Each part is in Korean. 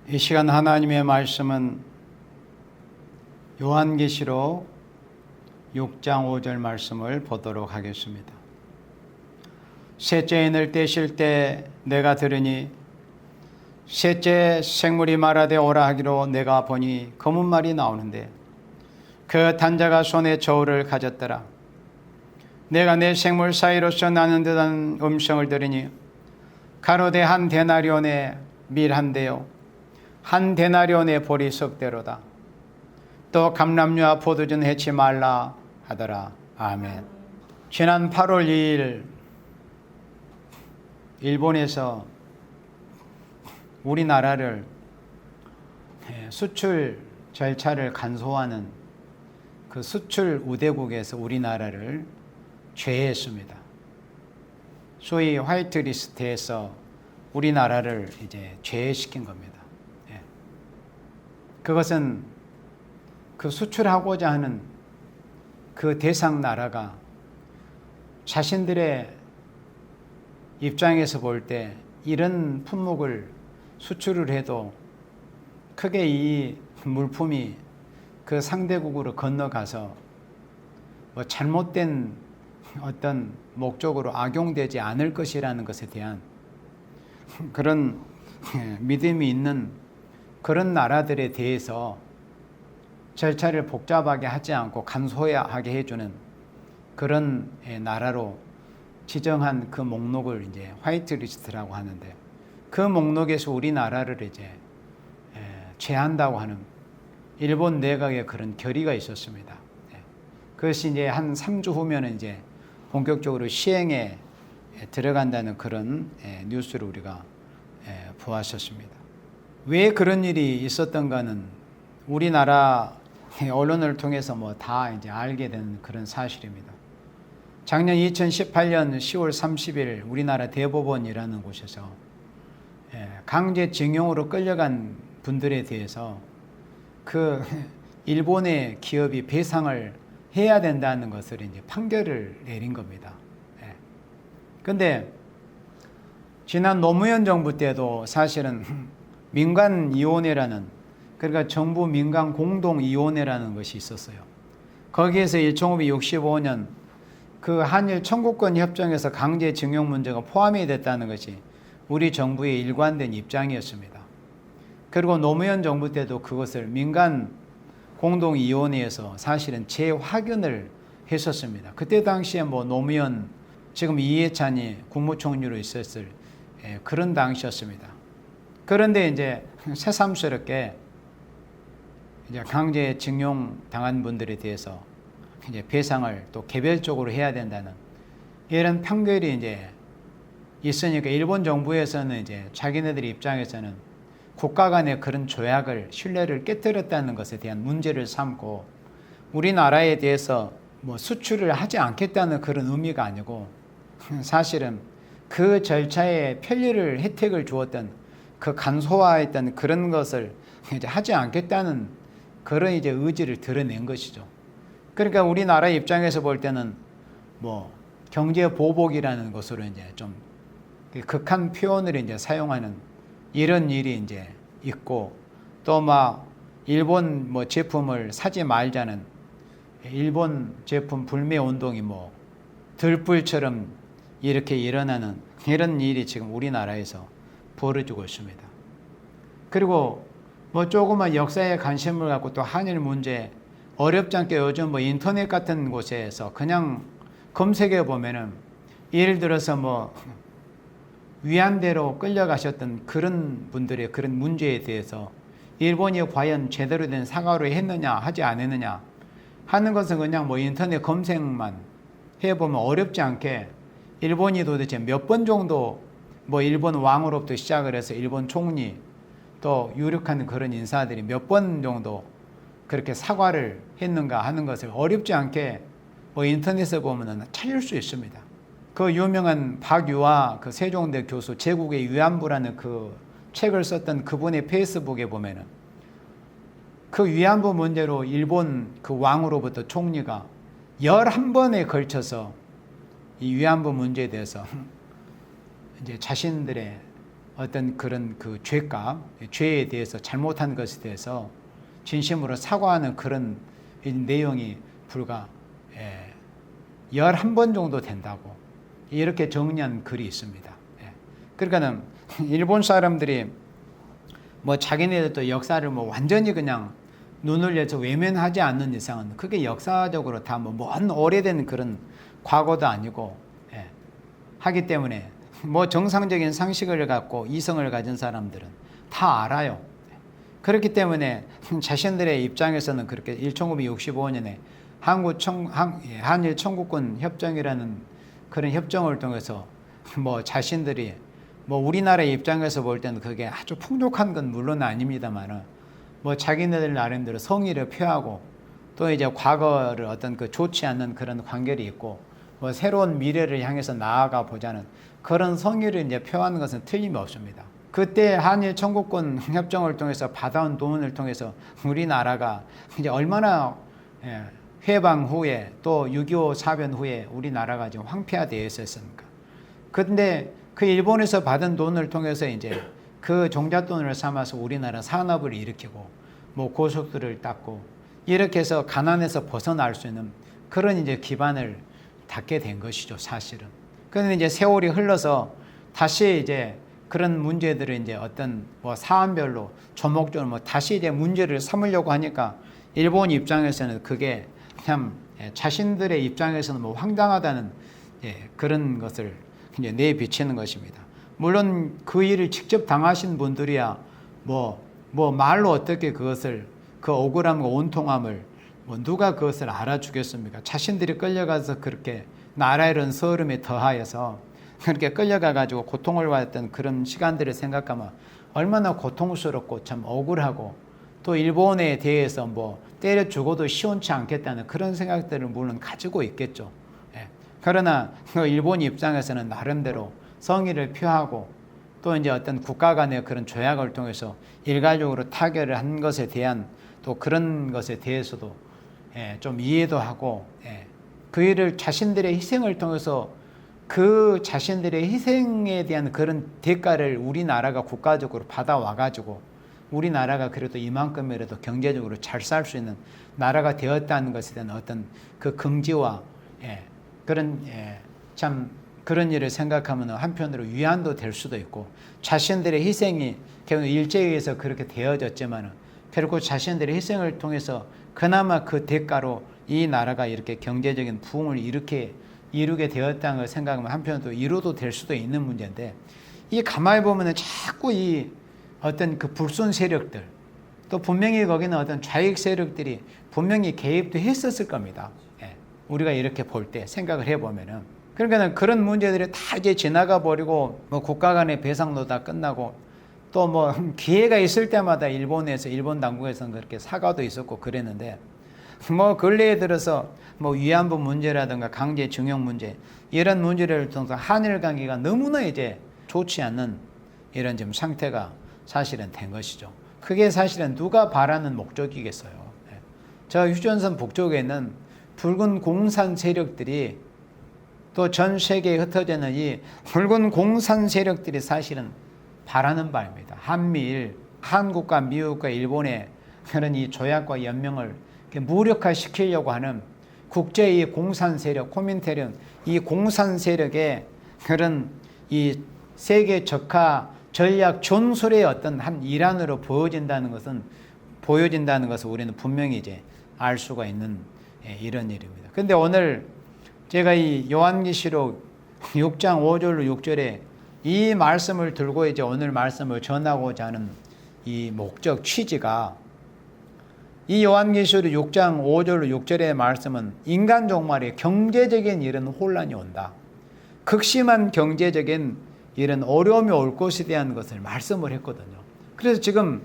이 시간 하나님의 말씀은 요한계시록 6장 5절 말씀을 보도록 하겠습니다. 셋째 인을 떼실 때 내가 들으니 셋째 생물이 말하되 오라 하기로 내가 보니 검은 말이 나오는데 그 단자가 손에 저울을 가졌더라. 내가 내 생물 사이로서 나는 듯한 음성을 들으니 가로되 한 데나리온의 밀 한 대요 한 데나리온의 보리 석 대로다. 또 감람류와 포도주는 해치 말라 하더라. 아멘. 지난 8월 2일 일본에서 우리나라를 수출 절차를 간소화하는 그 수출 우대국에서 우리나라를 제외했습니다. 소위 화이트리스트에서 우리나라를 이제 제외시킨 겁니다. 그것은 그 수출하고자 하는 그 대상 나라가 자신들의 입장에서 볼 때 이런 품목을 수출을 해도 크게 이 물품이 그 상대국으로 건너가서 뭐 잘못된 어떤 목적으로 악용되지 않을 것이라는 것에 대한 그런 믿음이 있는 그런 나라들에 대해서 절차를 복잡하게 하지 않고 간소하게 해주는 그런 나라로 지정한 그 목록을 이제 화이트리스트라고 하는데, 그 목록에서 우리나라를 이제 제한다고 하는 일본 내각의 그런 결의가 있었습니다. 그것이 이제 한 3주 후면은 이제 본격적으로 시행에 들어간다는 그런 뉴스를 우리가 보았었습니다. 왜 그런 일이 있었던가는 우리나라 언론을 통해서 뭐 다 이제 알게 된 그런 사실입니다. 작년 2018년 10월 30일 우리나라 대법원이라는 곳에서 강제징용으로 끌려간 분들에 대해서 그 일본의 기업이 배상을 해야 된다는 것을 이제 판결을 내린 겁니다. 그런데 지난 노무현 정부 때도 사실은 민간위원회라는, 그러니까 정부 민간 공동위원회라는 것이 있었어요. 거기에서 1965년 그 한일 청구권 협정에서 강제징용 문제가 포함이 됐다는 것이 우리 정부의 일관된 입장이었습니다. 그리고 노무현 정부 때도 그것을 민간 공동위원회에서 사실은 재확인을 했었습니다. 그때 당시에 뭐 노무현, 지금 이해찬이 국무총리로 있었을 그런 당시였습니다. 그런데 이제 새삼스럽게 이제 강제징용 당한 분들에 대해서 이제 배상을 또 개별적으로 해야 된다는 이런 판결이 이제 있으니까 일본 정부에서는 이제 자기네들 입장에서는 국가 간의 그런 조약을, 신뢰를 깨뜨렸다는 것에 대한 문제를 삼고 우리나라에 대해서 뭐 수출을 하지 않겠다는 그런 의미가 아니고 사실은 그 절차에 편리를, 혜택을 주었던 그 간소화했던 그런 것을 이제 하지 않겠다는 그런 이제 의지를 드러낸 것이죠. 그러니까 우리나라 입장에서 볼 때는 뭐 경제 보복이라는 것으로 이제 좀 극한 표현을 이제 사용하는 이런 일이 이제 있고, 또 막 일본 뭐 제품을 사지 말자는 일본 제품 불매 운동이 뭐 들불처럼 이렇게 일어나는 이런 일이 지금 우리나라에서 벌어지고 있습니다. 그리고 뭐 조그만 역사에 관심을 갖고 또 한일 문제 어렵지 않게 요즘 뭐 인터넷 같은 곳에서 그냥 검색해 보면은 예를 들어서 뭐 위안대로 끌려가셨던 그런 분들의 그런 문제에 대해서 일본이 과연 제대로 된 사과를 했느냐 하지 않았느냐 하는 것은 그냥 뭐 인터넷 검색만 해보면 어렵지 않게 일본이 도대체 몇 번 정도 뭐 일본 왕으로부터 시작을 해서 일본 총리 또 유력한 그런 인사들이 몇 번 정도 그렇게 사과를 했는가 하는 것을 어렵지 않게 뭐 인터넷에 보면은 찾을 수 있습니다. 그 유명한 박유화 그 세종대 교수 제국의 위안부라는 그 책을 썼던 그분의 페이스북에 보면은 그 위안부 문제로 일본 그 왕으로부터 총리가 11번에 걸쳐서 이 위안부 문제에 대해서 이제 자신들의 어떤 그런 그 죄값, 죄에 대해서 잘못한 것에 대해서 진심으로 사과하는 그런 내용이 불과 11번 정도 된다고 이렇게 정리한 글이 있습니다. 그러니까는 일본 사람들이 뭐 자기네들도 역사를 뭐 완전히 그냥 눈을 내서 외면하지 않는 이상은 그게 역사적으로 다 뭐 먼 오래된 그런 과거도 아니고 하기 때문에 뭐 정상적인 상식을 갖고 이성을 가진 사람들은 다 알아요. 그렇기 때문에 자신들의 입장에서는 그렇게 1965년에 한일 청구권 협정이라는 그런 협정을 통해서 뭐 자신들이 뭐 우리나라의 입장에서 볼 때는 그게 아주 풍족한 건 물론 아닙니다만은 뭐 자기네들 나름대로 성의를 표하고 또 이제 과거를 어떤 그 좋지 않은 그런 관계를 있고 뭐 새로운 미래를 향해서 나아가 보자는 그런 성의를 이제 표하는 것은 틀림이 없습니다. 그때 한일 청구권 협정을 통해서 받아온 돈을 통해서 우리나라가 이제 얼마나 해방 후에 또 6.25 사변 후에 우리나라가 지금 황폐화되어 있었습니까? 근데 그 일본에서 받은 돈을 통해서 이제 그 종잣돈을 삼아서 우리나라 산업을 일으키고 뭐 고속도로를 닦고 이렇게 해서 가난에서 벗어날 수 있는 그런 이제 기반을 닦게 된 것이죠, 사실은. 그런데 이제 세월이 흘러서 다시 이제 그런 문제들을 이제 어떤 뭐 사안별로 조목조목 뭐 다시 이제 문제를 삼으려고 하니까 일본 입장에서는 그게 참 자신들의 입장에서는 뭐 황당하다는 그런 것을 이제 내비치는 것입니다. 물론 그 일을 직접 당하신 분들이야 뭐 말로 어떻게 그것을 그 억울함과 온통함을 뭐 누가 그것을 알아주겠습니까? 자신들이 끌려가서 그렇게 나라 잃은 서름에 더하여서 그렇게 끌려가 가지고 고통을 받았던 그런 시간들을 생각하면 얼마나 고통스럽고 참 억울하고 또 일본에 대해서 뭐 때려 죽어도 시원치 않겠다는 그런 생각들을 물론 가지고 있겠죠. 그러나 일본 입장에서는 나름대로 성의를 표하고 또 이제 어떤 국가 간의 그런 조약을 통해서 일괄적으로 타결을 한 것에 대한 또 그런 것에 대해서도 좀 이해도 하고 그 일을 자신들의 희생을 통해서 그 자신들의 희생에 대한 그런 대가를 우리나라가 국가적으로 받아와가지고 우리나라가 그래도 이만큼이라도 경제적으로 잘 살 수 있는 나라가 되었다는 것에 대한 어떤 그 긍지와 그런 참 그런 일을 생각하면 한편으로 위안도 될 수도 있고 자신들의 희생이 결국 일제에 의해서 그렇게 되어졌지만 결국 자신들의 희생을 통해서 그나마 그 대가로 이 나라가 이렇게 경제적인 부흥을 이루게 되었다는 걸 생각하면 한편으로 이루도 될 수도 있는 문제인데 이 가만히 보면 자꾸 이 어떤 그 불순 세력들 또 분명히 거기는 어떤 좌익 세력들이 분명히 개입도 했었을 겁니다. 우리가 이렇게 볼 때 생각을 해보면은 그러니까 그런 문제들이 다 이제 지나가 버리고 뭐 국가 간의 배상도 다 끝나고 또 뭐 기회가 있을 때마다 일본 당국에서는 그렇게 사과도 있었고 그랬는데 뭐 근래에 들어서 뭐 위안부 문제라든가 강제징용 문제 이런 문제를 통해서 한일 관계가 너무나 이제 좋지 않는 이런 지금 상태가 사실은 된 것이죠. 그게 사실은 누가 바라는 목적이겠어요. 저 휴전선 북쪽에 있는 붉은 공산 세력들이 또 전 세계에 흩어져 있는 이 붉은 공산 세력들이 사실은 바라는 바입니다. 한미일, 한국과 미국과 일본의 그런 이 조약과 연명을 무력화시키려고 하는 국제의 공산 세력, 코민테른 이 공산 세력의 그런 이 세계 적화 전략 전술의 어떤 한 일환으로 보여진다는 것을 우리는 분명히 이제 알 수가 있는 이런 일입니다. 근데 오늘 제가 이 요한계시록 6장 5절로 6절에 이 말씀을 들고 이제 오늘 말씀을 전하고자 하는 이 목적 취지가 이 요한계시록 6장 5절로 6절의 말씀은 인간 종말에 경제적인 이런 혼란이 온다. 극심한 경제적인 이런 어려움이 올 것에 대한 것을 말씀을 했거든요. 그래서 지금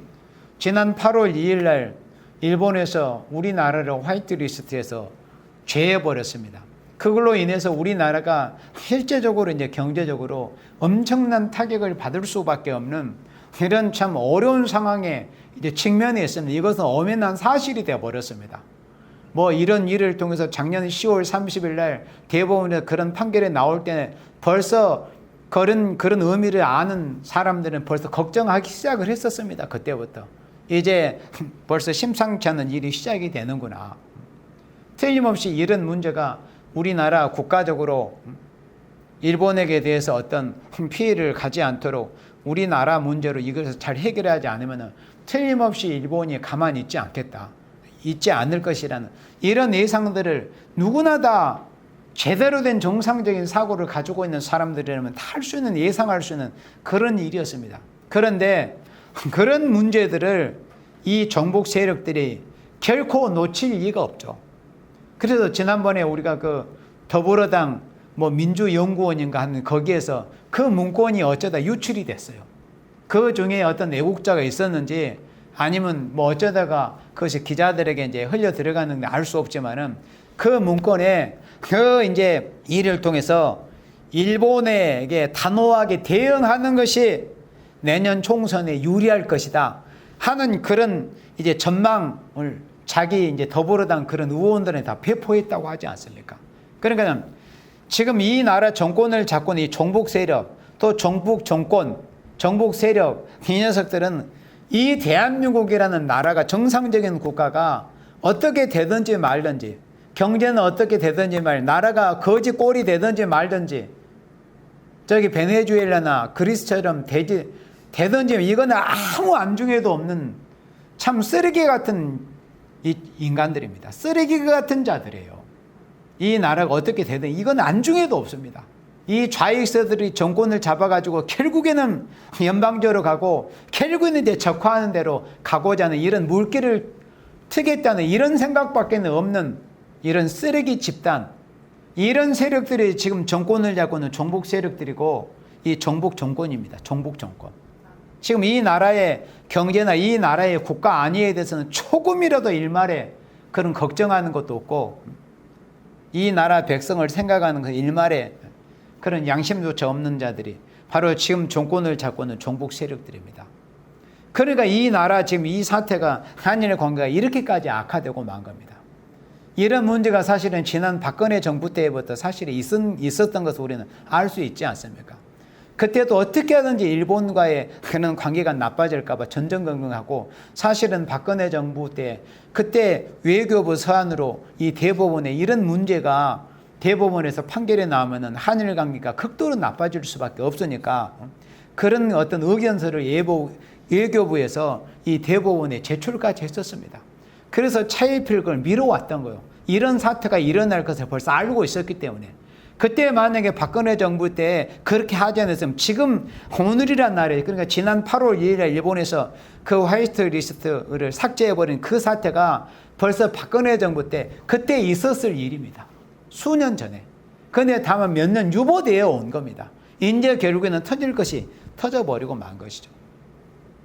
지난 8월 2일 날 일본에서 우리나라를 화이트리스트에서 제해버렸습니다. 그걸로 인해서 우리나라가 실제적으로 이제 경제적으로 엄청난 타격을 받을 수밖에 없는 이런 참 어려운 상황에 이제 직면해 있습니다. 이것은 엄연한 사실이 되어 버렸습니다. 뭐 이런 일을 통해서 작년 10월 30일 날 대법원에서 그런 판결이 나올 때 벌써 그런 의미를 아는 사람들은 벌써 걱정하기 시작을 했었습니다. 그때부터. 이제 벌써 심상치 않은 일이 시작이 되는구나. 틀림없이 이런 문제가 우리나라 국가적으로 일본에게 대해서 어떤 피해를 가지 않도록 우리나라 문제로 이것을 잘 해결하지 않으면 틀림없이 일본이 가만히 있지 않겠다. 있지 않을 것이라는 이런 예상들을 누구나 다 제대로 된 정상적인 사고를 가지고 있는 사람들이라면 다 할 수 있는, 예상할 수 있는 그런 일이었습니다. 그런데 그런 문제들을 이 정복 세력들이 결코 놓칠 리가 없죠. 그래서 지난번에 우리가 그 더불어당 민주연구원인가 하는 거기에서 그 문건이 어쩌다 유출이 됐어요. 그 중에 어떤 애국자가 있었는지 아니면 어쩌다가 그것이 기자들에게 이제 흘려 들어가는데 알 수 없지만은 그 문건에 그 이제 일을 통해서 일본에게 단호하게 대응하는 것이 내년 총선에 유리할 것이다 하는 그런 이제 전망을 자기 이제 더불어당 그런 의원들에 다 배포했다고 하지 않습니까? 그러니까 지금 이 나라 정권을 잡고 있는 이 정복 세력, 또 정복 정권, 정복 세력, 이 녀석들은 이 대한민국이라는 나라가 정상적인 국가가 어떻게 되든지 말든지, 경제는 어떻게 되든지 나라가 거지 꼴이 되든지 말든지, 저기 베네수엘라나 그리스처럼 되든지 이거는 아무 안중에도 없는 참 쓰레기 같은 인간들입니다. 쓰레기 같은 자들이에요. 이 나라가 어떻게 되든 이건 안중에도 없습니다. 이 좌익서들이 정권을 잡아가지고 결국에는 연방제로 가고 결국에는 이제 적화하는 대로 가고자 하는 이런 물길을 트겠다는 이런 생각밖에 없는 이런 쓰레기 집단, 이런 세력들이 지금 정권을 잡고 있는 정복 세력들이고 이 정복 정권입니다. 정복 정권. 지금 이 나라의 경제나 이 나라의 국가 안위에 대해서는 조금이라도 일말에 그런 걱정하는 것도 없고 이 나라 백성을 생각하는 그 일말에 그런 양심조차 없는 자들이 바로 지금 정권을 잡고 있는 정복 세력들입니다. 그러니까 이 나라 지금 이 사태가 한일 관계가 이렇게까지 악화되고 만 겁니다. 이런 문제가 사실은 지난 박근혜 정부 때부터 사실은 있었던 것을 우리는 알 수 있지 않습니까? 그때도 어떻게 하든지 일본과의 그런 관계가 나빠질까 봐 전전긍긍하고 사실은 박근혜 정부 때 그때 외교부 서한으로 이 대법원에 이런 문제가 대법원에서 판결이 나오면은 한일 관계가 극도로 나빠질 수밖에 없으니까 그런 어떤 의견서를 외교부에서 이 대법원에 제출까지 했었습니다. 그래서 차일피일 걸 미뤄왔던 거예요. 이런 사태가 일어날 것을 벌써 알고 있었기 때문에. 그때 만약에 박근혜 정부 때 그렇게 하지 않았으면 지금 오늘이란 날에, 그러니까 지난 8월 2일에 일본에서 그 화이트 리스트를 삭제해버린 그 사태가 벌써 박근혜 정부 때 그때 있었을 일입니다. 수년 전에. 근데 다만 몇 년 유보되어 온 겁니다. 이제 결국에는 터질 것이 터져버리고 만 것이죠.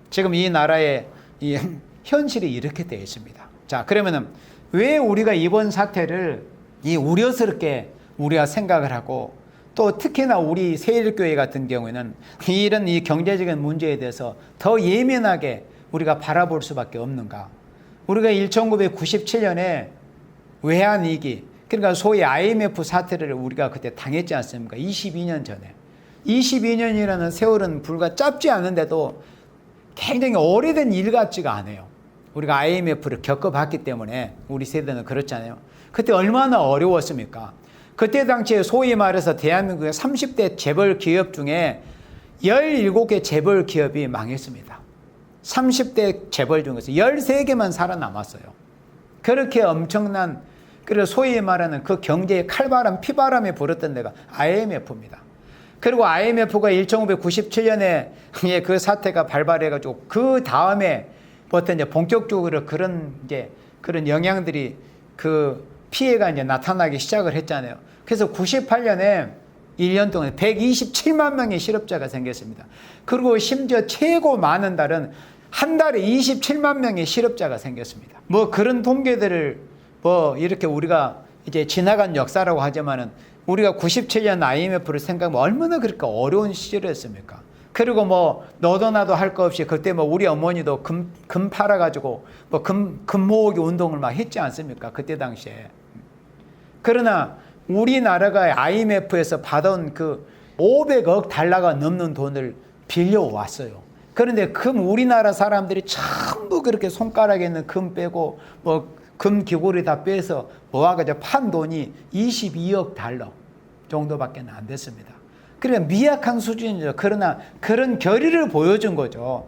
지금 이 나라의 이 현실이 이렇게 되어 있습니다. 자, 그러면은 왜 우리가 이번 사태를 이 우려스럽게 우리가 생각을 하고 또 특히나 우리 세일교회 같은 경우에는 이런 이 경제적인 문제에 대해서 더 예민하게 우리가 바라볼 수밖에 없는가? 우리가 1997년에 외환위기, 그러니까 소위 IMF 사태를 우리가 그때 당했지 않습니까? 22년 전에. 22년이라는 세월은 불과 짧지 않은데도 굉장히 오래된 일 같지가 않아요. 우리가 IMF를 겪어봤기 때문에 우리 세대는 그렇잖아요. 그때 얼마나 어려웠습니까? 그때 당시에 소위 말해서 대한민국의 30대 재벌 기업 중에 17개 재벌 기업이 망했습니다. 30대 재벌 중에서 13개만 살아남았어요. 그렇게 엄청난, 그래서 소위 말하는 그 경제의 칼바람, 피바람이 불었던 데가 IMF입니다. 그리고 IMF가 1997년에 그 사태가 발발해가지고 그 다음에부터 이제 본격적으로 그런 영향들이 그 피해가 이제 나타나기 시작을 했잖아요. 그래서 98년에 1년 동안 127만 명의 실업자가 생겼습니다. 그리고 심지어 최고 많은 달은 한 달에 27만 명의 실업자가 생겼습니다. 그런 통계들을 이렇게 우리가 이제 지나간 역사라고 하지만은 우리가 97년 IMF를 생각하면 얼마나 그렇게 어려운 시절이었습니까? 그리고 너도 나도 할 거 없이 그때 우리 어머니도 금 팔아가지고 금 모으기 운동을 막 했지 않습니까? 그때 당시에. 그러나 우리나라가 IMF에서 받아온 그 500억 달러가 넘는 돈을 빌려왔어요. 그런데 우리나라 사람들이 전부 그렇게 손가락에 있는 금 빼고 금 귀고리 다 빼서 모아가지고 판 돈이 22억 달러 정도밖에 안 됐습니다. 그러니까 미약한 수준이죠. 그러나 그런 결의를 보여준 거죠.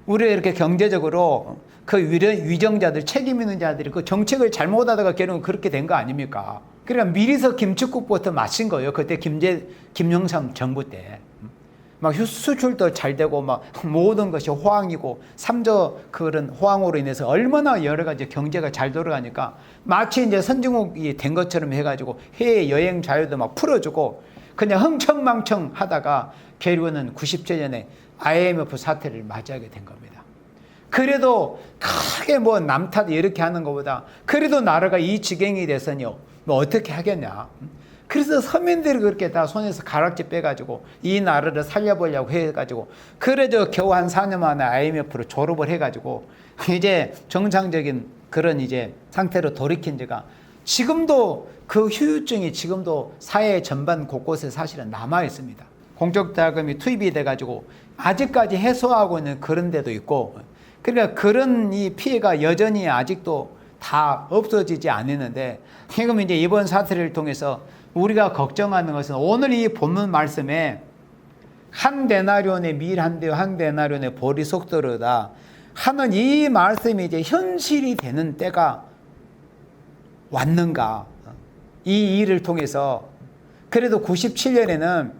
우리가 이렇게 경제적으로 그 위정자들, 책임 있는 자들이 그 정책을 잘못하다가 결국은 그렇게 된 거 아닙니까? 그러니까 미리서 김칫국부터 마신 거예요. 그때 김영삼 정부 때. 막 수출도 잘 되고 막 모든 것이 호황이고 삼저 그런 호황으로 인해서 얼마나 여러 가지 경제가 잘 돌아가니까 마치 이제 선진국이 된 것처럼 해가지고 해외 여행 자유도 막 풀어주고 그냥 흥청망청 하다가 결국은 97년에 IMF 사태를 맞이하게 된 겁니다. 그래도 크게 남 탓 이렇게 하는 것보다 그래도 나라가 이 지경이 돼서요 어떻게 하겠냐. 그래서 서민들이 그렇게 다 손에서 가락지 빼가지고 이 나라를 살려보려고 해가지고 그래도 겨우 한 4년 만에 IMF로 졸업을 해가지고 이제 정상적인 그런 이제 상태로 돌이킨 지가 지금도 그 후유증이 지금도 사회 전반 곳곳에 사실은 남아 있습니다. 공적 자금이 투입이 돼가지고 아직까지 해소하고 있는 그런 데도 있고 그러니까 그런 이 피해가 여전히 아직도 다 없어지지 않았는데 지금 이제 이번 사태를 통해서 우리가 걱정하는 것은 오늘 이 본문 말씀에 한 데나리온의 밀 한 대요 한 데나리온의 보리 속도로다 하는 이 말씀이 이제 현실이 되는 때가 왔는가. 이 일을 통해서 그래도 97년에는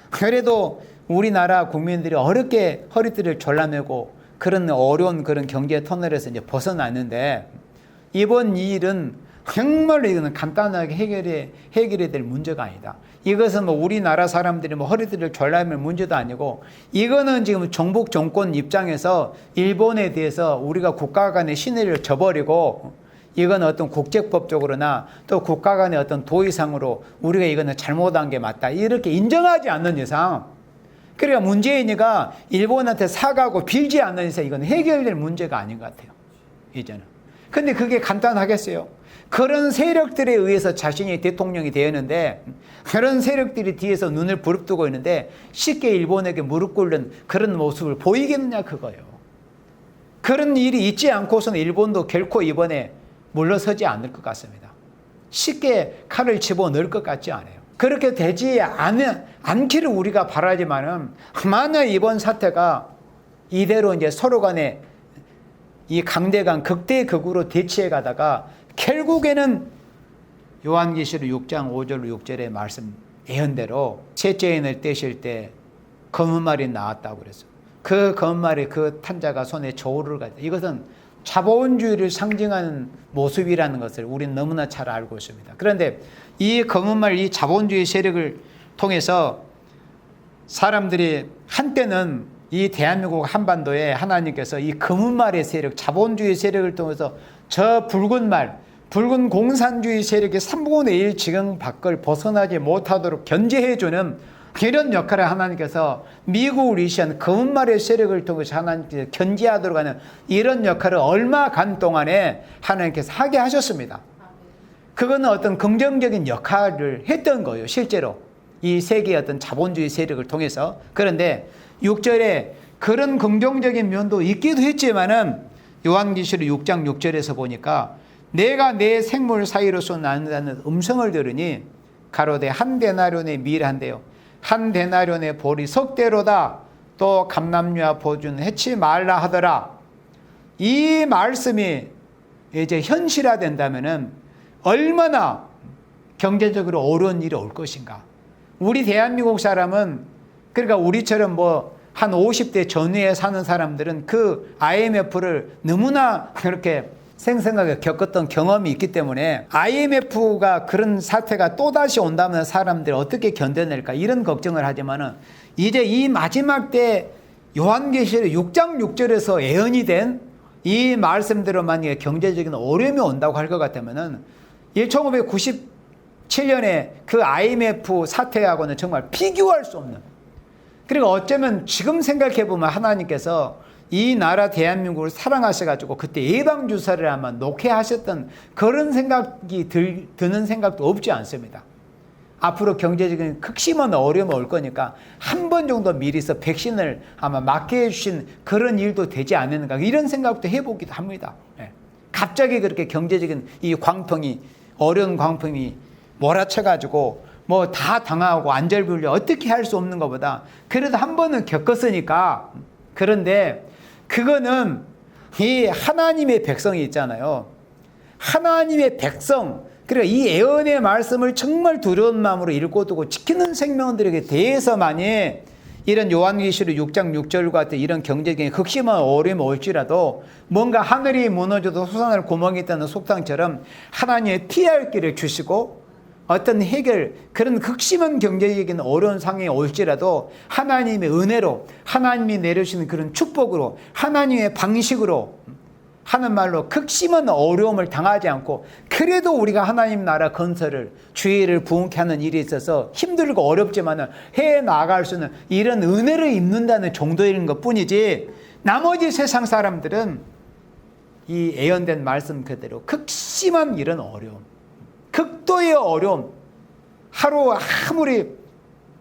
그래도 우리나라 국민들이 어렵게 허리띠를 졸라매고 그런 어려운 그런 경제 터널에서 이제 벗어났는데 이번 이 일은 정말로 이거는 간단하게 해결해야 될 문제가 아니다. 이것은 우리나라 사람들이 허리띠를 졸라맬 문제도 아니고 이거는 지금 정복 정권 입장에서 일본에 대해서 우리가 국가 간의 신뢰를 저버리고 이건 어떤 국제법적으로나 또 국가 간의 어떤 도의상으로 우리가 이거는 잘못한 게 맞다. 이렇게 인정하지 않는 이상 그러니까 문재인이가 일본한테 사과하고 빌지 않는 이상 이건 해결될 문제가 아닌 것 같아요. 이제는. 근데 그게 간단하겠어요? 그런 세력들에 의해서 자신이 대통령이 되었는데 그런 세력들이 뒤에서 눈을 부릅뜨고 있는데 쉽게 일본에게 무릎 꿇는 그런 모습을 보이겠느냐 그거예요. 그런 일이 있지 않고서는 일본도 결코 이번에 물러서지 않을 것 같습니다. 쉽게 칼을 집어넣을 것 같지 않아요. 그렇게 되지 않기를 우리가 바라지만은 만약 이번 사태가 이대로 이제 서로 간에 이 강대강 극대극으로 대치해 가다가 결국에는 요한계시록 6장 5절 6절의 말씀 예언대로 셋째 인을 떼실 때 검은 말이 나왔다고 그랬어요. 그 검은 말이 그 탄자가 손에 저울을 가졌다. 이것은 자본주의를 상징하는 모습이라는 것을 우리는 너무나 잘 알고 있습니다. 그런데 이 검은 말, 이 자본주의 세력을 통해서 사람들이 한때는 이 대한민국 한반도에 하나님께서 이 검은 말의 세력, 자본주의 세력을 통해서 저 붉은 말, 붉은 공산주의 세력의 3분의 1 지경 밖을 벗어나지 못하도록 견제해주는 이런 역할을 하나님께서 미국을 위시한 검은 말의 세력을 통해서 하나님께서 견제하도록 하는 이런 역할을 얼마간 동안에 하나님께서 하게 하셨습니다. 그거는 어떤 긍정적인 역할을 했던 거예요. 실제로 이 세계의 어떤 자본주의 세력을 통해서. 그런데 6절에 그런 긍정적인 면도 있기도 했지만은 요한계시록 6장 6절에서 보니까 내가 내 생물 사이로서 나는다는 음성을 들으니 가로되 한 데나리온의 밀 한 대요 한 데나리온의 보리 석대로다 또 감람류와 보준 해치 말라 하더라. 이 말씀이 이제 현실화된다면은 얼마나 경제적으로 어려운 일이 올 것인가. 우리 대한민국 사람은 그러니까 우리처럼 한 50대 전후에 사는 사람들은 그 IMF를 너무나 그렇게 생생하게 겪었던 경험이 있기 때문에 IMF가 그런 사태가 또다시 온다면 사람들이 어떻게 견뎌낼까 이런 걱정을 하지만은 이제 이 마지막 때 요한계시록 6장 6절에서 예언이 된 이 말씀대로 만약에 경제적인 어려움이 온다고 할 것 같으면은 1997년에 그 IMF 사태하고는 정말 비교할 수 없는, 그리고 어쩌면 지금 생각해보면 하나님께서 이 나라 대한민국을 사랑하셔가지고 그때 예방주사를 아마 녹회하셨던 그런 생각이 드는 생각도 없지 않습니다. 앞으로 경제적인 극심한 어려움이 올 거니까 한 번 정도 미리서 백신을 아마 맞게 해주신 그런 일도 되지 않는가 이런 생각도 해보기도 합니다. 갑자기 그렇게 경제적인 이 광풍이 어려운 광풍이 몰아쳐가지고 뭐 다 당하고 안절부절 어떻게 할 수 없는 것보다 그래도 한 번은 겪었으니까. 그런데 그거는 이 하나님의 백성이 있잖아요. 하나님의 백성, 그러니까 이 예언의 말씀을 정말 두려운 마음으로 읽고 두고 지키는 생명들에게 대해서만이 이런 요한계시록 6장 6절 같은 이런 경제적인 극심한 어려움이 올지라도 뭔가 하늘이 무너져도 솟아날 구멍이 있다는 속담처럼 하나님의 피할 길을 주시고 어떤 해결, 그런 극심한 경제적인 어려운 상황이 올지라도 하나님의 은혜로, 하나님이 내려주시는 그런 축복으로, 하나님의 방식으로 하는 말로 극심한 어려움을 당하지 않고 그래도 우리가 하나님 나라 건설을 주의를 부흥케 하는 일이 있어서 힘들고 어렵지만 해나갈 수 있는 이런 은혜를 입는다는 정도인 것뿐이지 나머지 세상 사람들은 이 예언된 말씀 그대로 극심한 이런 어려움, 극도의 어려움, 하루 아무리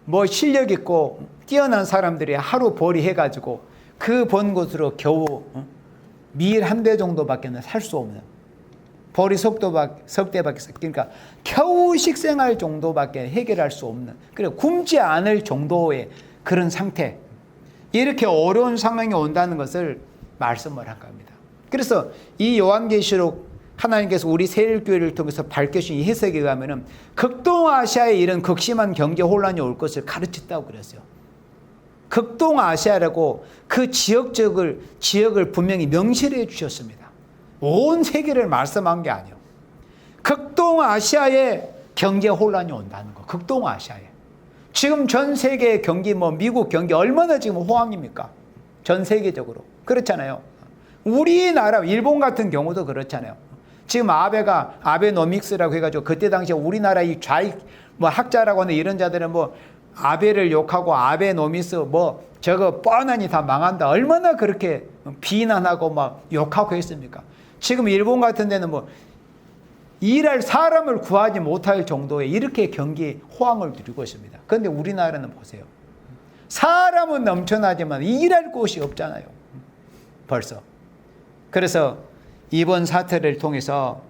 뭐 실력 있고 뛰어난 사람들이 하루 벌이 해가지고 그 번 곳으로 겨우 밀 한 대 정도밖에 살 수 없는 벌이 석대밖에 그러니까 겨우 식생할 정도밖에 해결할 수 없는 그리고 굶지 않을 정도의 그런 상태, 이렇게 어려운 상황이 온다는 것을 말씀을 한 겁니다. 그래서 이 요한계시록 하나님께서 우리 세일교회를 통해서 밝혀주신 이 해석에 의하면 극동아시아에 이런 극심한 경제 혼란이 올 것을 가르쳤다고 그랬어요. 극동아시아라고 그 지역을 분명히 명시를 해 주셨습니다. 온 세계를 말씀한 게 아니에요. 극동아시아에 경제 혼란이 온다는 거. 극동아시아에. 지금 전 세계의 경기, 미국 경기 얼마나 지금 호황입니까? 전 세계적으로. 그렇잖아요. 우리나라, 일본 같은 경우도 그렇잖아요. 지금 아베노믹스라고 해가지고 그때 당시에 우리나라 이 좌익 학자라고 하는 이런 자들은 아베를 욕하고 아베노미스 저거 뻔하니 다 망한다. 얼마나 그렇게 비난하고 욕하고 했습니까? 지금 일본 같은 데는 일할 사람을 구하지 못할 정도의 이렇게 경기 호황을 누리고 있습니다. 그런데 우리나라는 보세요. 사람은 넘쳐나지만 일할 곳이 없잖아요. 벌써. 그래서 이번 사태를 통해서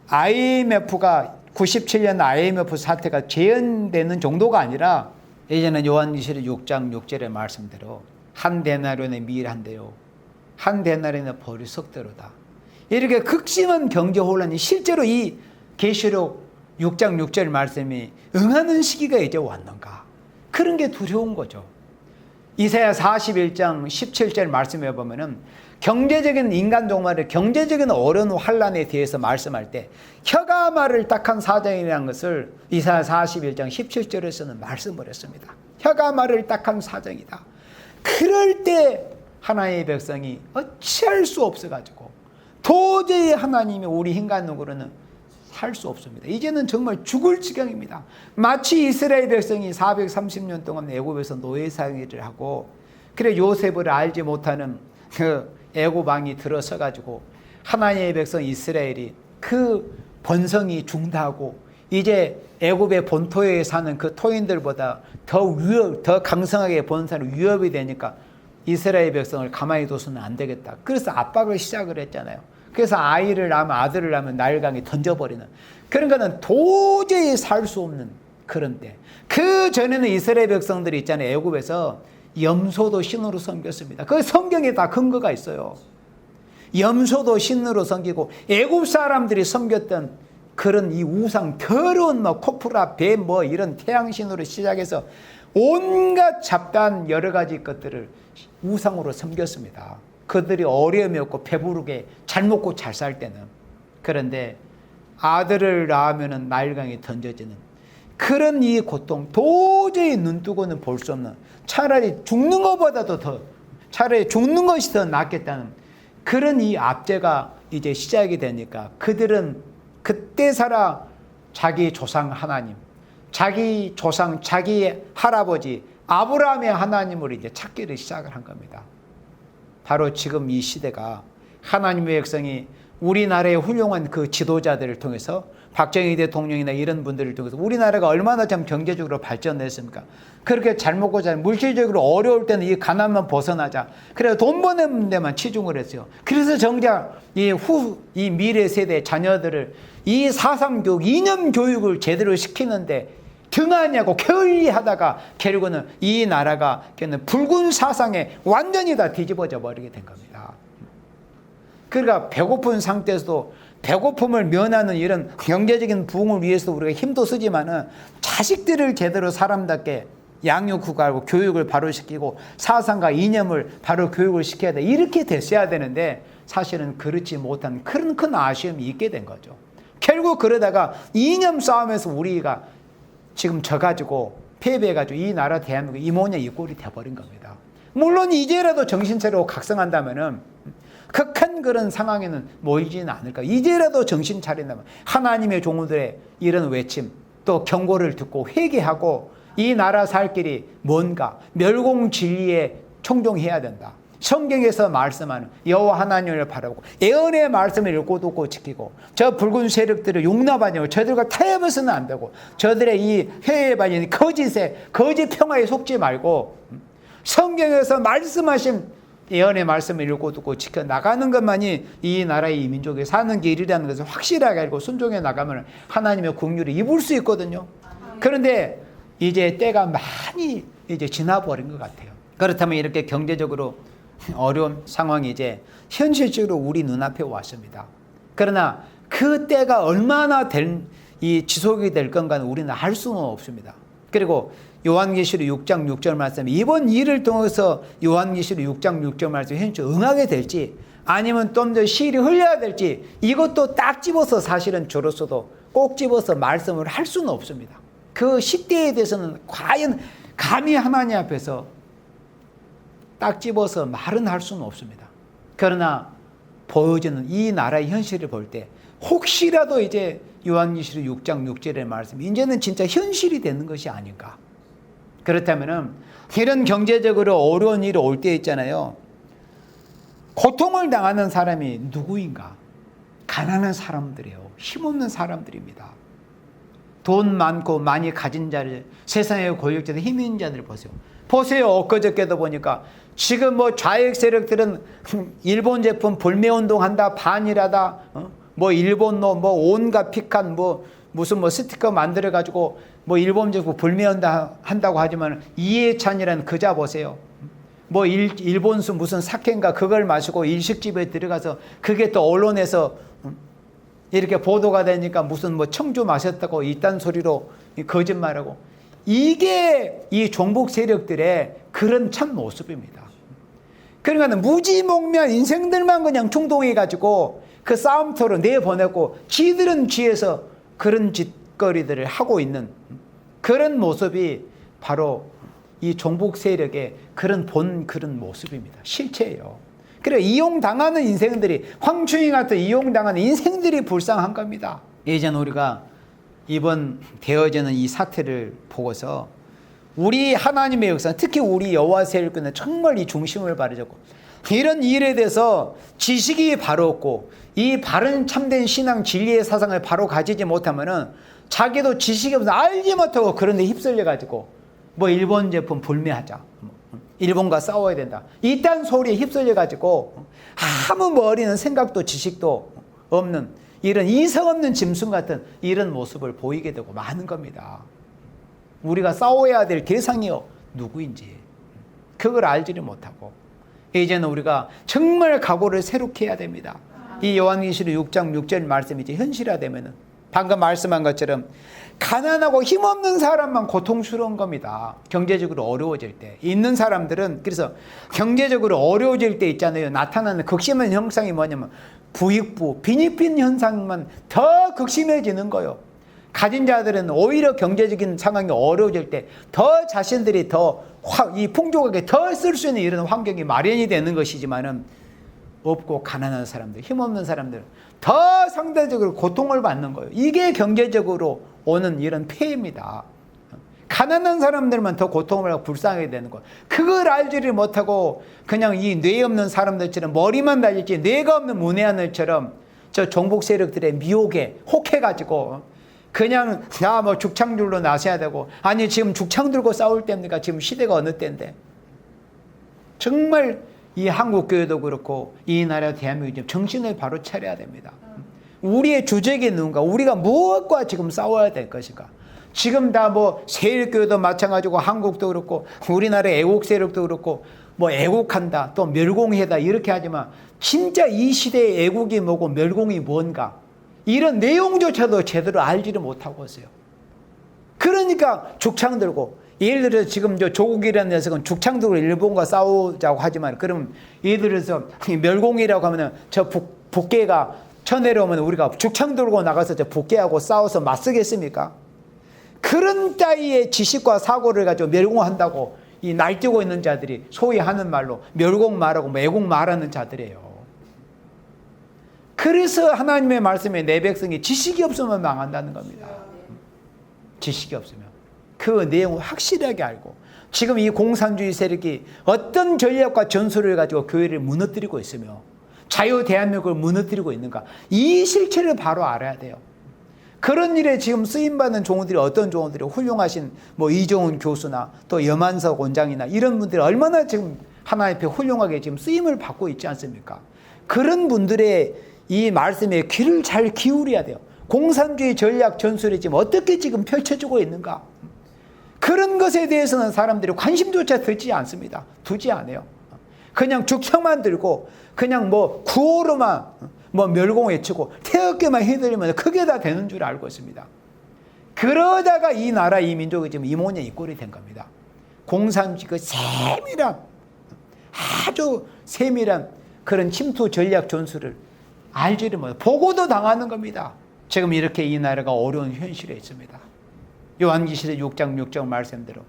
IMF가 97년 IMF 사태가 재현되는 정도가 아니라 이제는 요한계시록 6장 6절의 말씀대로 한 데나리온의 밀 한 대요, 한 데나리온의 벌이 석대로다. 이렇게 극심한 경제 혼란이 실제로 이 계시록 6장 6절 말씀이 응하는 시기가 이제 왔는가? 그런 게 두려운 거죠. 이사야 41장 17절 말씀해 보면은 경제적인 인간 종말의 경제적인 어려운 환란에 대해서 말씀할 때 혀가 말을 딱한 사정이라는 것을 이사야 41장 17절에서는 말씀을 했습니다. 혀가 말을 딱한 사정이다. 그럴 때 하나님의 백성이 어찌할 수 없어가지고 도저히 하나님이 우리 인간으로는 살 수 없습니다. 이제는 정말 죽을 지경입니다. 마치 이스라엘 백성이 430년 동안 애굽에서 노예살이를 하고 그래 요셉을 알지 못하는 그 애굽 왕이 들어서 가지고 하나님의 백성 이스라엘이 그 번성이 중다하고 이제 애굽의 본토에 사는 그 토인들보다 더 강성하게 번성하는 위협이 되니까 이스라엘 백성을 가만히 둬서는 안 되겠다. 그래서 압박을 시작을 했잖아요. 그래서 아들을 낳으면 나일강에 던져버리는 그런 거는 도저히 살 수 없는 그런 때. 그 전에는 이스라엘 백성들이 있잖아요. 애굽에서 염소도 신으로 섬겼습니다. 그 성경에 다 근거가 있어요. 염소도 신으로 섬기고 애굽 사람들이 섬겼던 그런 이 우상 더러운 코프라 배 이런 태양신으로 시작해서 온갖 잡다한 여러 가지 것들을 우상으로 섬겼습니다. 그들이 어려움이 없고 배부르게 잘 먹고 잘 살 때는. 그런데 아들을 낳으면 나일강에 던져지는 그런 이 고통, 도저히 눈뜨고는 볼 수 없는, 차라리 죽는 것보다도 차라리 죽는 것이 더 낫겠다는 그런 이 압제가 이제 시작이 되니까 그들은 그때 살아 자기 조상 하나님, 자기 조상, 자기 할아버지 아브라함의 하나님을 이제 찾기를 시작을 한 겁니다. 바로 지금 이 시대가 하나님의 백성이 우리나라의 훌륭한 그 지도자들을 통해서 박정희 대통령이나 이런 분들을 통해서 우리나라가 얼마나 참 경제적으로 발전했습니까? 그렇게 잘 먹고 잘 물질적으로 어려울 때는 이 가난만 벗어나자. 그래서 돈 버는 데만 치중을 했어요. 그래서 정작 이 미래 세대 자녀들을 이 사상교육, 이념 교육을 제대로 시키는데 등하냐고 게을리하다가 결국은 이 나라가 붉은 사상에 완전히 다 뒤집어져 버리게 된 겁니다. 그러니까 배고픈 상태에서도 배고픔을 면하는 이런 경제적인 부흥을 위해서 우리가 힘도 쓰지만은 자식들을 제대로 사람답게 양육하고 교육을 바로 시키고 사상과 이념을 바로 교육을 시켜야 돼. 이렇게 됐어야 되는데 사실은 그렇지 못한 그런 큰 아쉬움이 있게 된 거죠. 결국 그러다가 이념 싸움에서 우리가 지금 져가지고 패배해가지고 이 나라 대한민국 이 모양 이 꼴이 돼버린 겁니다. 물론 이제라도 정신 차리고 각성한다면은 극한 그런 상황에는 모이지는 않을까. 이제라도 정신 차린다면 하나님의 종들의 이런 외침 또 경고를 듣고 회개하고 이 나라 살 길이 뭔가 멸공 진리에 청종해야 된다. 성경에서 말씀하는 여호와 하나님을 바라보고 예언의 말씀을 읽고 듣고 지키고 저 붉은 세력들을 용납하지 말고 저들과 타협해서는 안 되고 저들의 이 회의에 빠진 거짓 평화에 속지 말고 성경에서 말씀하신 예언의 말씀을 읽고 듣고 지켜나가는 것만이 이 나라의 이 민족이 사는 길이라는 것을 확실하게 알고 순종해 나가면 하나님의 긍휼을 입을 수 있거든요. 그런데 이제 때가 많이 이제 지나버린 것 같아요. 그렇다면 이렇게 경제적으로 어려운 상황이 이제 현실적으로 우리 눈앞에 왔습니다. 그러나 그 때가 얼마나 이 지속이 될 건가는 우리는 알 수는 없습니다. 그리고 요한계시록 6장 6절 말씀, 이번 일을 통해서 요한계시록 6장 6절 말씀 현실 응하게 될지 아니면 좀 더 시일이 흘려야 될지 이것도 딱 집어서 사실은 저로서도 꼭 집어서 말씀을 할 수는 없습니다. 그 시대에 대해서는 과연 감히 하나님 앞에서 딱 집어서 말은 할 수는 없습니다. 그러나 보여지는 이 나라의 현실을 볼 때 혹시라도 이제 요한계시록 6장 6절의 말씀 이제는 진짜 현실이 되는 것이 아닌가. 그렇다면은 이런 경제적으로 어려운 일이 올 때 있잖아요. 고통을 당하는 사람이 누구인가? 가난한 사람들이에요. 힘없는 사람들입니다. 돈 많고 많이 가진 자를 세상의 권력자들 힘 있는 자들 보세요. 엊그저께도 보니까 지금 뭐 좌익 세력들은 일본 제품 불매운동 한다 반일하다 뭐 일본노 뭐 온갖 픽한 무슨 스티커 만들어 가지고 뭐 일본 제품 불매한다 한다고 하지만 이해찬이라는 그자 보세요. 뭐 일본수 무슨 사케인가 그걸 마시고 일식집에 들어가서 그게 또 언론에서 이렇게 보도가 되니까 무슨 뭐 청주 마셨다고 이딴 소리로 거짓말하고 이게 이 종북 세력들의 그런 참 모습입니다. 그러니까 무지몽매한 인생들만 그냥 충동해 가지고 그 싸움터로 내보내고 지들은 지에서 그런 짓거리들을 하고 있는 그런 모습이 바로 이 종북 세력의 그런 모습입니다. 실체예요. 그래 이용당하는 인생들이 황충이 같은 이용당하는 인생들이 불쌍한 겁니다. 예전 우리가 이번 되어지는 이 사태를 보고서 우리 하나님의 역사 특히 우리 여호와 세력교는 정말 이 중심을 바라졌고 이런 일에 대해서 지식이 바로 없고 이 바른 참된 신앙 진리의 사상을 바로 가지지 못하면은 자기도 지식이 없어서 알지 못하고 그런 데 휩쓸려 가지고 뭐 일본 제품 불매하자 일본과 싸워야 된다 이딴 소리에 휩쓸려 가지고 아무 머리는 생각도 지식도 없는 이런 이성 없는 짐승 같은 이런 모습을 보이게 되고 많은 겁니다. 우리가 싸워야 될 대상이요 누구인지 그걸 알지를 못하고 이제는 우리가 정말 각오를 새롭게 해야 됩니다. 이 요한계시록 6장 6절 말씀이 이제 현실화되면은 방금 말씀한 것처럼 가난하고 힘없는 사람만 고통스러운 겁니다. 경제적으로 어려워질 때 있는 사람들은 그래서 경제적으로 어려워질 때 있잖아요. 나타나는 극심한 현상이 뭐냐면 부익부 빈익빈 현상만 더 극심해지는 거예요. 가진 자들은 오히려 경제적인 상황이 어려워질 때 더 자신들이 더 이 풍족하게 더 쓸 수 있는 이런 환경이 마련이 되는 것이지만은 없고 가난한 사람들, 힘없는 사람들 더 상대적으로 고통을 받는 거예요. 이게 경제적으로 오는 이런 폐해입니다. 가난한 사람들만 더 고통을 받고 불쌍하게 되는 거예요. 그걸 알지를 못하고 그냥 이 뇌 없는 사람들처럼 머리만 달렸지 뇌가 없는 문외한들처럼 저 종북 세력들의 미혹에 혹해가지고 그냥 나 뭐 죽창 들고 나서야 되고, 아니 지금 죽창 들고 싸울 때입니까? 지금 시대가 어느 때인데. 정말 이 한국 교회도 그렇고 이 나라 대한민국 정신을 바로 차려야 됩니다. 우리의 주적이 누군가, 우리가 무엇과 지금 싸워야 될 것인가. 지금 다 뭐 세일교회도 마찬가지고 한국도 그렇고 우리나라 애국 세력도 그렇고 뭐 애국한다 또 멸공해다 이렇게 하지만 진짜 이 시대의 애국이 뭐고 멸공이 뭔가 이런 내용조차도 제대로 알지를 못하고 있어요. 그러니까 죽창 들고, 예를 들어서 지금 저 조국이라는 녀석은 죽창 들고 일본과 싸우자고 하지만, 그럼 예를 들어서 멸공이라고 하면은 저 북괴가 쳐내려오면 우리가 죽창 들고 나가서 저 북괴하고 싸워서 맞서겠습니까? 그런 따위의 지식과 사고를 가지고 멸공한다고 이 날뛰고 있는 자들이 소위 하는 말로 멸공 말하고 매공 말하는 자들이에요. 그래서 하나님의 말씀에 내 백성이 지식이 없으면 망한다는 겁니다. 지식이 없으면. 그 내용을 확실하게 알고, 지금 이 공산주의 세력이 어떤 전략과 전술을 가지고 교회를 무너뜨리고 있으며 자유 대한민국을 무너뜨리고 있는가, 이 실체를 바로 알아야 돼요. 그런 일에 지금 쓰임받는 종들이 어떤 종들이 훌륭하신 뭐 이종훈 교수나 또 염한석 원장이나 이런 분들이 얼마나 지금 하나님 앞에 훌륭하게 지금 쓰임을 받고 있지 않습니까? 그런 분들의 이 말씀에 귀를 잘 기울여야 돼요. 공산주의 전략 전술이 지금 어떻게 지금 펼쳐지고 있는가? 그런 것에 대해서는 사람들이 관심조차 두지 않습니다. 두지 않아요. 그냥 죽창만 들고 그냥 뭐 구호로만 뭐 멸공 외치고 태극기만 휘두르면 그게 다 되는 줄 알고 있습니다. 그러다가 이 나라 이 민족이 지금 이 모양 이 꼴이 된 겁니다. 공산주의 그 세밀한, 아주 세밀한 그런 침투 전략 전술을 알지를 못해요. 보고도 당하는 겁니다. 지금 이렇게 이 나라가 어려운 현실에 있습니다. 요한계시록 6장 6절 말씀대로,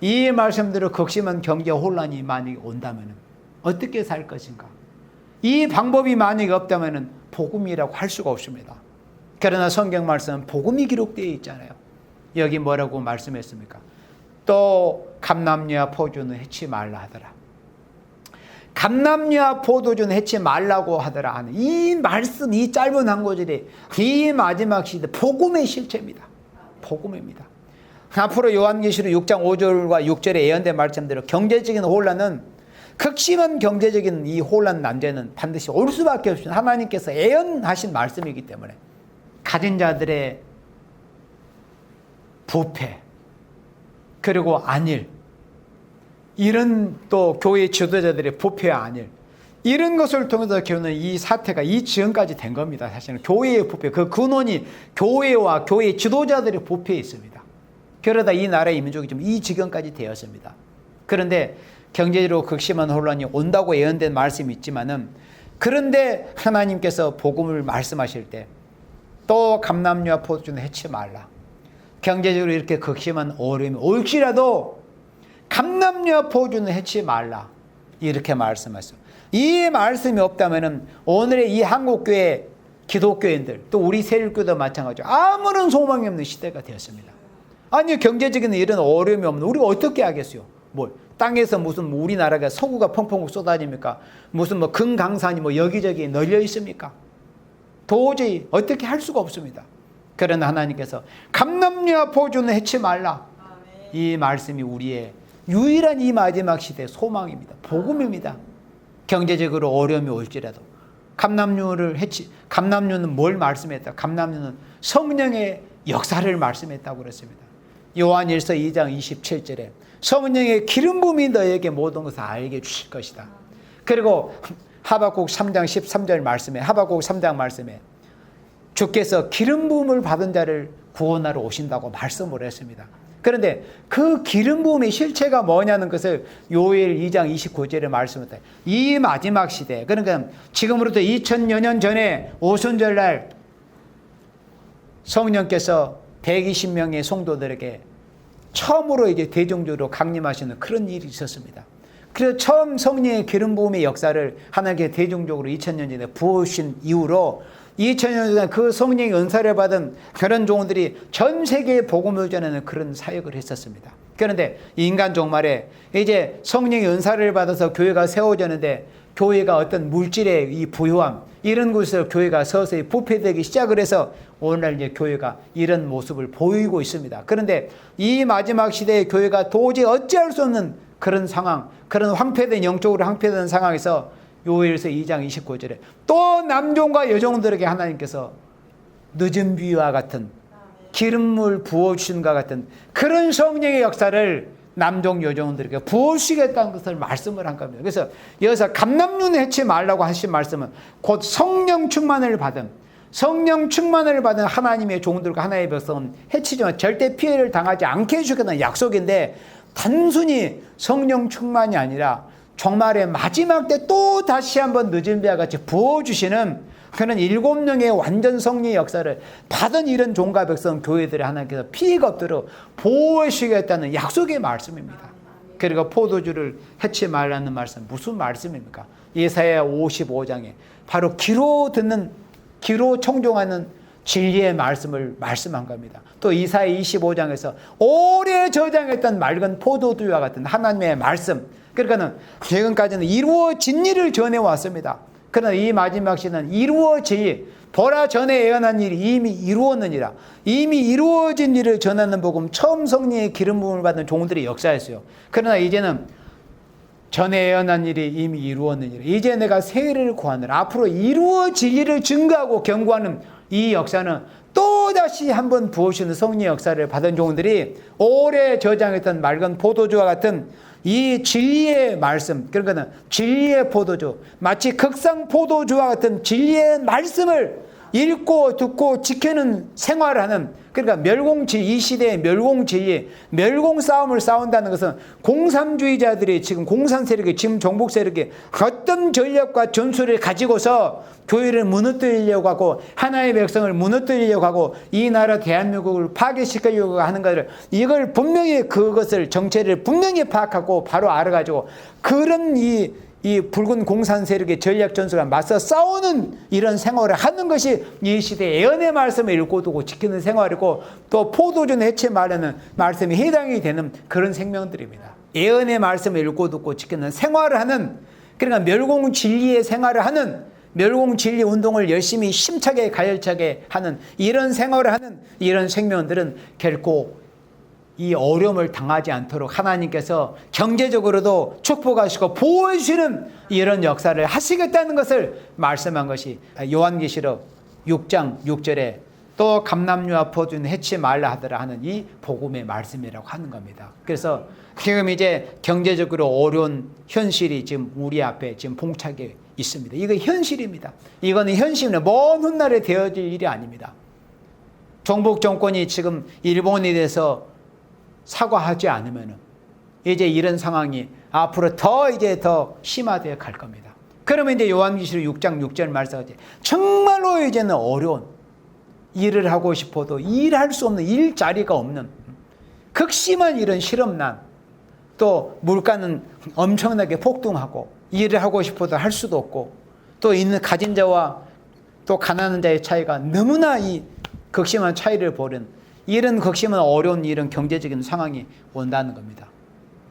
이 말씀대로 극심한 경제 혼란이 만약에 온다면 어떻게 살 것인가? 이 방법이 만약에 없다면 복음이라고 할 수가 없습니다. 그러나 성경 말씀은 복음이 기록되어 있잖아요. 여기 뭐라고 말씀했습니까? 또 감람류와 포도주는 해치 말라 하더라. 감람류와 포도주는 해치 말라고 하더라 하는 이 말씀, 이 짧은 한 구절이 이 마지막 시대 복음의 실체입니다. 복음입니다. 앞으로 요한계시록 6장 5절과 6절에 예언된 말씀대로 경제적인 혼란은, 극심한 경제적인 이 혼란 난제는 반드시 올 수밖에 없습니다. 하나님께서 예언하신 말씀이기 때문에 가진 자들의 부패, 그리고 안일, 이런 또 교회 지도자들의 부패와 안일, 이런 것을 통해서 교회는 이 사태가 이 지경까지 된 겁니다. 사실은 교회의 부패, 그 근원이 교회와 교회 지도자들의 부패에 있습니다. 그러다 이 나라의 민족이 좀 이 지경까지 되었습니다. 그런데 경제적으로 극심한 혼란이 온다고 예언된 말씀이 있지만은, 그런데 하나님께서 복음을 말씀하실 때 또 감람류와 포도주는 해치 말라. 경제적으로 이렇게 극심한 어려움이 올지라도 감람류와 포도주는 해치 말라. 이렇게 말씀하셨어요. 이 말씀이 없다면은 오늘의 이 한국교회 기독교인들, 또 우리 세일교도 마찬가지로 아무런 소망이 없는 시대가 되었습니다. 아니, 경제적인 이런 어려움이 없는 우리가 어떻게 하겠어요? 뭘 땅에서 무슨 우리나라가 석유가 펑펑 쏟아집니까? 무슨 뭐 금강산이 뭐 여기저기 널려 있습니까? 도저히 어떻게 할 수가 없습니다. 그러나 하나님께서 감람류와 포도주는 해치 말라. 이 말씀이 우리의 유일한 이 마지막 시대의 소망입니다. 복음입니다. 경제적으로 어려움이 올지라도 감람류는 뭘 말씀했다? 감람류는 성령의 역사를 말씀했다고 그랬습니다. 요한일서 2장 27절에 성령의 기름 부음이 너에게 모든 것을 알게 주실 것이다. 그리고 하박국 3장 13절 말씀에, 하박국 3장 말씀에 주께서 기름 부음을 받은 자를 구원하러 오신다고 말씀을 했습니다. 그런데 그 기름 부음의 실체가 뭐냐는 것을 요엘 2장 29절에 말씀했다. 이 마지막 시대, 그러니까 지금으로부터 2000여 년 전에 오순절날 성령께서 120명의 성도들에게 처음으로 이제 대중적으로 강림하시는 그런 일이 있었습니다. 그래서 처음 성령의 기름 부음의 역사를 하나님께 대중적으로 2000년 전에 부으신 이후로 2000년 전에 그 성령의 은사를 받은 그런 종들이 전 세계에 복음을 전하는 그런 사역을 했었습니다. 그런데 인간 종말에 이제 성령의 은사를 받아서 교회가 세워졌는데, 교회가 어떤 물질의 이 부유함, 이런 곳에서 교회가 서서히 부패되기 시작을 해서 오늘날 이제 교회가 이런 모습을 보이고 있습니다. 그런데 이 마지막 시대의 교회가 도저히 어찌할 수 없는 그런 상황, 그런 황폐된 영적으로 황폐된 상황에서 요엘서 2장 29절에 또 남종과 여종들에게 하나님께서 늦은 비와 같은 기름물 부어주신과 같은 그런 성령의 역사를 남종 여종들에게 부어주시겠다는 것을 말씀을 한 겁니다. 그래서 여기서 감람눈 해치 말라고 하신 말씀은 곧 성령 충만을 받은 하나님의 종들과 하나님의 백성은 해치지만 절대 피해를 당하지 않게 해주겠다는 약속인데, 단순히 성령 충만이 아니라 종말의 마지막 때 또 다시 한번 늦은 비와 같이 부어주시는 그런 7명의 완전 성령의 역사를 받은 이런 종과 백성 교회들의 하나님께서 피해가 없도록 보호해 주시겠다는 약속의 말씀입니다. 그리고 포도주를 해치 말라는 말씀, 무슨 말씀입니까? 예사야 55장에 바로 귀로 청종하는 진리의 말씀을 말씀한 겁니다. 또 이사야 25장에서 오래 저장했던 맑은 포도주와 같은 하나님의 말씀, 그러니까는 지금까지는 이루어진 일을 전해왔습니다. 그러나 이 마지막 시는 이루어질, 보라 전에 예언한 일이 이미 이루었느니라. 이미 이루어진 일을 전하는 복음, 처음 성령의 기름 부음을 받은 종들이 역사했어요. 그러나 이제는 전에 예언한 일이 이미 이루었느니라. 이제 내가 새 일을 구하느라. 앞으로 이루어질 일을 증거하고 경고하는 이 역사는 또다시 한번 부어주시는 성령의 역사를 받은 종들이 오래 저장했던 맑은 포도주와 같은 이 진리의 말씀, 그러니까 진리의 포도주, 마치 극상 포도주와 같은 진리의 말씀을 읽고 듣고 지키는 생활을 하는, 그러니까 멸공진리, 이 시대의 멸공진리, 멸공싸움을 싸운다는 것은 공산주의자들이 지금 공산 세력이, 지금 정복 세력이 어떤 전략과 전술을 가지고서 교회를 무너뜨리려고 하고 하나님의 백성을 무너뜨리려고 하고 이 나라 대한민국을 파괴시키려고 하는 것을, 이걸 분명히 그것을 정체를 분명히 파악하고 바로 알아가지고 그런 이 붉은 공산 세력의 전략 전술과 맞서 싸우는 이런 생활을 하는 것이 이 시대의 예언의 말씀을 읽고 두고 지키는 생활이고, 또 포도주 해체 말하는 말씀이 해당이 되는 그런 생명들입니다. 예언의 말씀을 읽고 듣고 지키는 생활을 하는, 그러니까 멸공 진리의 생활을 하는, 멸공 진리 운동을 열심히 힘차게 가열차게 하는 이런 생활을 하는 이런 생명들은 결코 이 어려움을 당하지 않도록 하나님께서 경제적으로도 축복하시고 보호해 주시는 이런 역사를 하시겠다는 것을 말씀한 것이 요한계시록 6장 6절에 또 감람류와 포도주는 해치 말라 하더라 하는 이 복음의 말씀이라고 하는 겁니다. 그래서 지금 이제 경제적으로 어려운 현실이 지금 우리 앞에 지금 봉착해 있습니다. 이거 현실입니다. 이거는 현실입니다. 먼 훗날에 되어질 일이 아닙니다. 정복 정권이 지금 일본에 대해서 사과하지 않으면 이제 이런 상황이 앞으로 더 심화되어 갈 겁니다. 그러면 이제 요한계시록 6장 6절 말씀하지, 정말로 이제는 어려운, 일을 하고 싶어도 일할 수 없는, 일자리가 없는 극심한 이런 실업난, 또 물가는 엄청나게 폭등하고 일을 하고 싶어도 할 수도 없고, 또 있는 가진 자와 또 가난한 자의 차이가 너무나 이 극심한 차이를 벌인 이런 극심한 어려운 이런 경제적인 상황이 온다는 겁니다.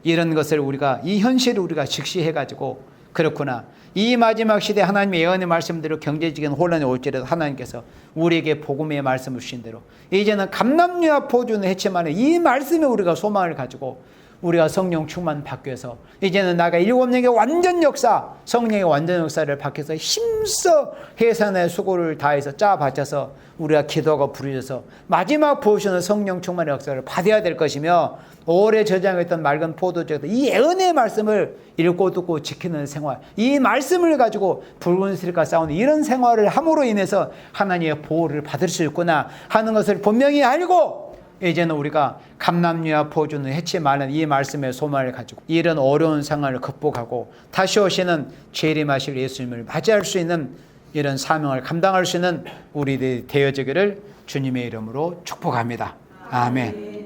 이런 것을 우리가, 이 현실을 우리가 직시해가지고, 그렇구나, 이 마지막 시대 하나님의 예언의 말씀대로 경제적인 혼란이 올지라도 하나님께서 우리에게 복음의 말씀을 주신 대로 이제는 감람류와 포도주는 해체만의 이 말씀에 우리가 소망을 가지고 우리가 성령 충만 받기 위해서 이제는 나가 7명의 완전 역사, 성령의 완전 역사를 받기 위해서 힘써 해산의 수고를 다해서 짜 바쳐서 우리가 기도하고 부르셔서 마지막 부으시는 성령 충만의 역사를 받아야 될 것이며, 오래 저장했던 맑은 포도주에서 이 예언의 말씀을 읽고 듣고 지키는 생활, 이 말씀을 가지고 붉은 세력과 싸우는 이런 생활을 함으로 인해서 하나님의 보호를 받을 수 있구나 하는 것을 분명히 알고, 이제는 우리가 감람류와 포도주는 해치 말라는 이 말씀의 소망을 가지고 이런 어려운 상황을 극복하고 다시 오시는 재림하실 예수님을 맞이할 수 있는 이런 사명을 감당할 수 있는 우리들이 되어지기를 주님의 이름으로 축복합니다. 아멘.